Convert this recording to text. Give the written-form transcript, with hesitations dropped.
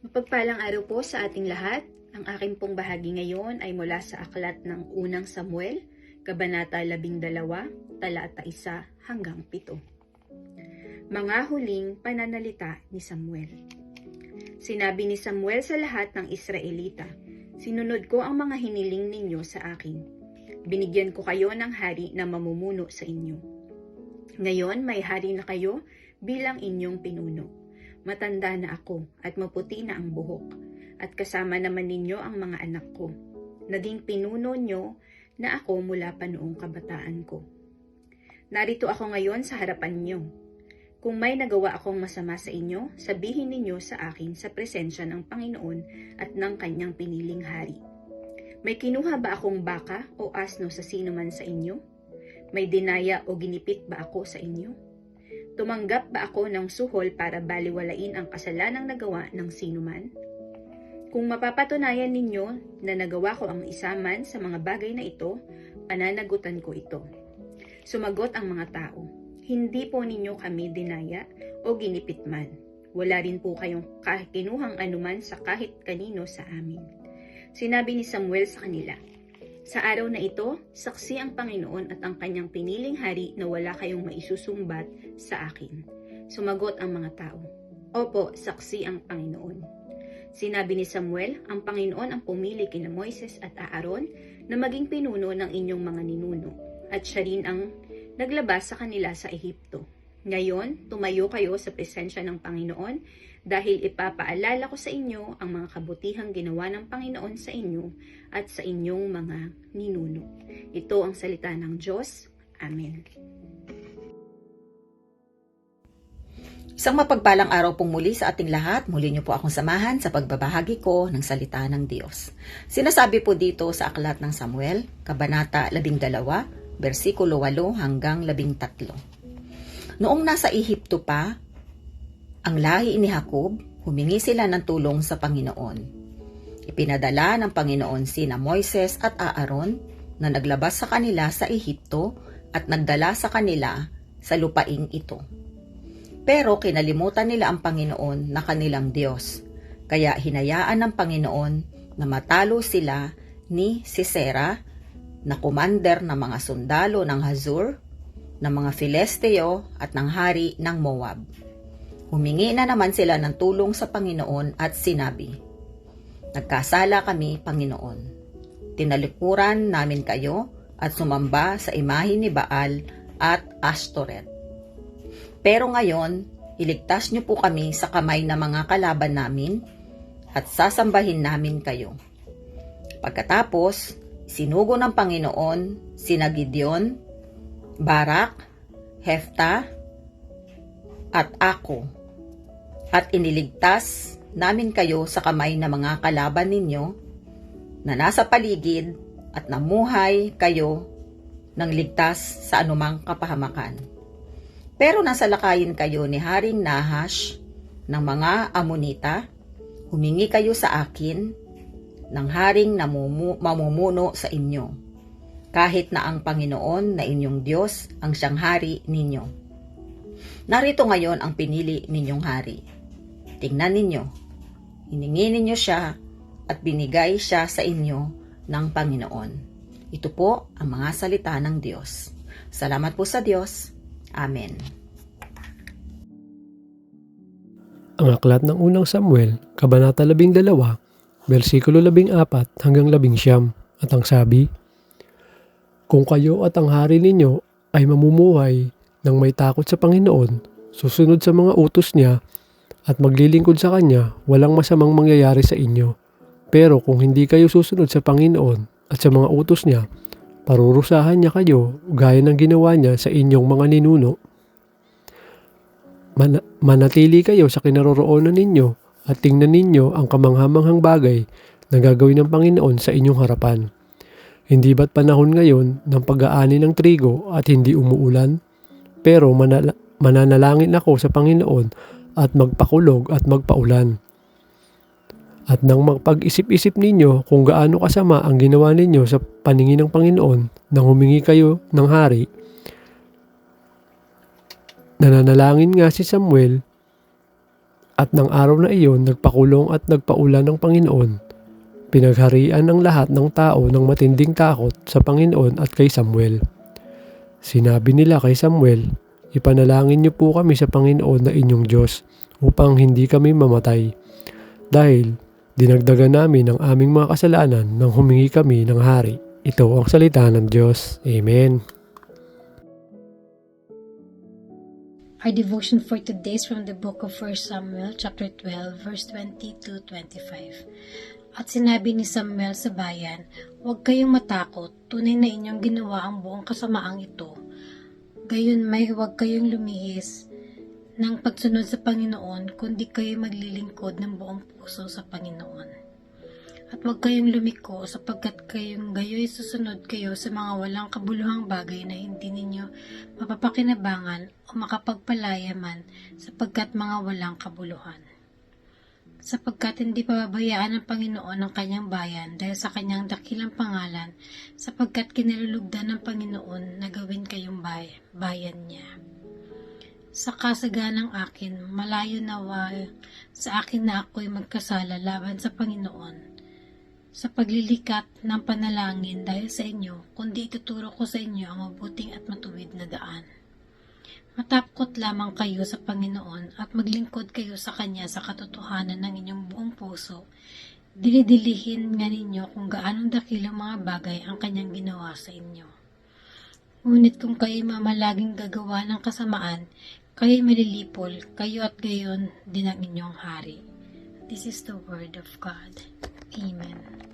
Mapagpalang araw po sa ating lahat. Ang aking pong bahagi ngayon ay mula sa aklat ng unang Samuel, Kabanata 12, talata 1 hanggang 7. Mga huling pananalita ni Samuel. Sinabi ni Samuel sa lahat ng Israelita, "Sinunod ko ang mga hiniling ninyo sa akin. Binigyan ko kayo ng hari na mamumuno sa inyo. Ngayon may hari na kayo bilang inyong pinuno. Matanda na ako at maputi na ang buhok, at kasama naman ninyo ang mga anak ko. Naging pinuno nyo na ako mula pa noong kabataan ko. Narito ako ngayon sa harapan nyo. Kung may nagawa akong masama sa inyo, sabihin ninyo sa akin sa presensya ng Panginoon at ng kanyang piniling hari. May kinuha ba akong baka o asno sa sino man sa inyo? May dinaya o ginipit ba ako sa inyo? Tumanggap ba ako ng suhol para baliwalain ang kasalanang nagawa ng sino man? Kung mapapatunayan ninyo na nagawa ko ang isa man sa mga bagay na ito, pananagutan ko ito." Sumagot ang mga tao, "Hindi po ninyo kami dinaya o ginipit man. Wala rin po kayong kinuhang anuman sa kahit kanino sa amin." Sinabi ni Samuel sa kanila, "Sa araw na ito, saksi ang Panginoon at ang kanyang piniling hari na wala kayong maisusumbat sa akin." Sumagot ang mga tao, "Opo, saksi ang Panginoon." Sinabi ni Samuel, "Ang Panginoon ang pumili kina Moises at Aaron na maging pinuno ng inyong mga ninuno, at siya rin ang naglabas sa kanila sa Ehipto. Ngayon, tumayo kayo sa presensya ng Panginoon dahil ipapaalala ko sa inyo ang mga kabutihang ginawa ng Panginoon sa inyo at sa inyong mga ninuno." Ito ang salita ng Diyos. Amen. Isang mapagpalang araw pong muli sa ating lahat. Muli niyo po akong samahan sa pagbabahagi ko ng salita ng Diyos. Sinasabi po dito sa aklat ng Samuel, Kabanata 12, versikulo 8 hanggang 13. Noong nasa Ehipto pa, ang lahi ni Jacob, humingi sila ng tulong sa Panginoon. Ipinadala ng Panginoon sina Moises at Aaron na naglabas sa kanila sa Ehipto at nagdala sa kanila sa lupaing ito. Pero kinalimutan nila ang Panginoon na kanilang Diyos, kaya hinayaan ng Panginoon na matalo sila ni Sisera, na commander ng mga sundalo ng Hazor, ng mga Filisteo at ng hari ng Moab. Humingi na naman sila ng tulong sa Panginoon at sinabi, "Nagkasala kami, Panginoon. Tinalikuran namin kayo at sumamba sa imahe ni Baal at Ashtoreth. Pero ngayon, iligtas niyo po kami sa kamay ng mga kalaban namin at sasambahin namin kayo." Pagkatapos, sinugo ng Panginoon sina Gideon, Barak, Hefta, at ako, at iniligtas namin kayo sa kamay ng mga kalaban ninyo na nasa paligid at namuhay kayo ng ligtas sa anumang kapahamakan. Pero nasa lakayin kayo ni Haring Nahash ng mga Amonita, humingi kayo sa akin ng haring mamumuno sa inyo, kahit na ang Panginoon na inyong Diyos ang siyang hari ninyo. Narito ngayon ang pinili ninyong hari. Tingnan ninyo, hiningi ninyo siya at binigay siya sa inyo ng Panginoon. Ito po ang mga salita ng Diyos. Salamat po sa Diyos. Amen. Ang aklat ng unang Samuel, Kabanata 12, versikulo 14 hanggang 19, at ang sabi, "Kung kayo at ang hari ninyo ay mamumuhay ng may takot sa Panginoon, susunod sa mga utos niya, at maglilingkod sa kanya, walang masamang mangyayari sa inyo. Pero kung hindi kayo susunod sa Panginoon at sa mga utos niya, parurusahan niya kayo gaya ng ginawa niya sa inyong mga ninuno. Manatili kayo sa kinaroroonan ninyo at tingnan ninyo ang kamanghamanghang bagay na gagawin ng Panginoon sa inyong harapan. Hindi ba't panahon ngayon ng pag-aani ng trigo at hindi umuulan? Pero mananalangin ako sa Panginoon at magpakulog at magpaulan. At nang magpag-isip-isip ninyo kung gaano kasama ang ginawa ninyo sa paningin ng Panginoon nang humingi kayo ng hari, nananalangin nga si Samuel At ng araw na iyon, nagpakulong at nagpaulan ng Panginoon. Pinagharian ng lahat ng tao ng matinding takot sa Panginoon at kay Samuel. Sinabi nila kay Samuel, "Ipanalangin niyo po kami sa Panginoon na inyong Diyos upang hindi kami mamatay. Dahil dinagdagan namin ang aming mga kasalanan nang humingi kami ng hari." Ito ang salita ng Diyos. Amen. Our devotion for today is from the book of 1 Samuel chapter 12 verse 20 to 25. At sinabi ni Samuel sa bayan, "Huwag kayong matakot, tunay na inyong ginawa ang buong kasamaang ito. Gayon may huwag kayong lumihis ng pagsunod sa Panginoon, kundi kayo maglilingkod ng buong puso sa Panginoon. At huwag kayong lumiko sapagkat kayong gayo'y susunod kayo sa mga walang kabuluhang bagay na hindi ninyo mapapakinabangan o makapagpalaya man sapagkat mga walang kabuluhan. Sapagkat hindi pababayaan ng Panginoon ang kanyang bayan dahil sa kanyang dakilang pangalan, sapagkat kinalulugdan ng Panginoon na gawin kayong bayan niya. Sa kasaganang akin, malayo nawa sa akin na ako'y magkasala laban sa Panginoon. Sa paglilikat ng panalangin dahil sa inyo, kundi ituturo ko sa inyo ang mabuting at matuwid na daan. Matapkot lamang kayo sa Panginoon at maglingkod kayo sa Kanya sa katotohanan ng inyong buong puso. Dinidilihin nga ninyo kung gaanong dakilang mga bagay ang Kanyang ginawa sa inyo. Ngunit kung kayo'y mamalaging gagawa ng kasamaan, kayo'y malilipol, kayo at gayon din ang inyong hari." This is the word of God. Amen.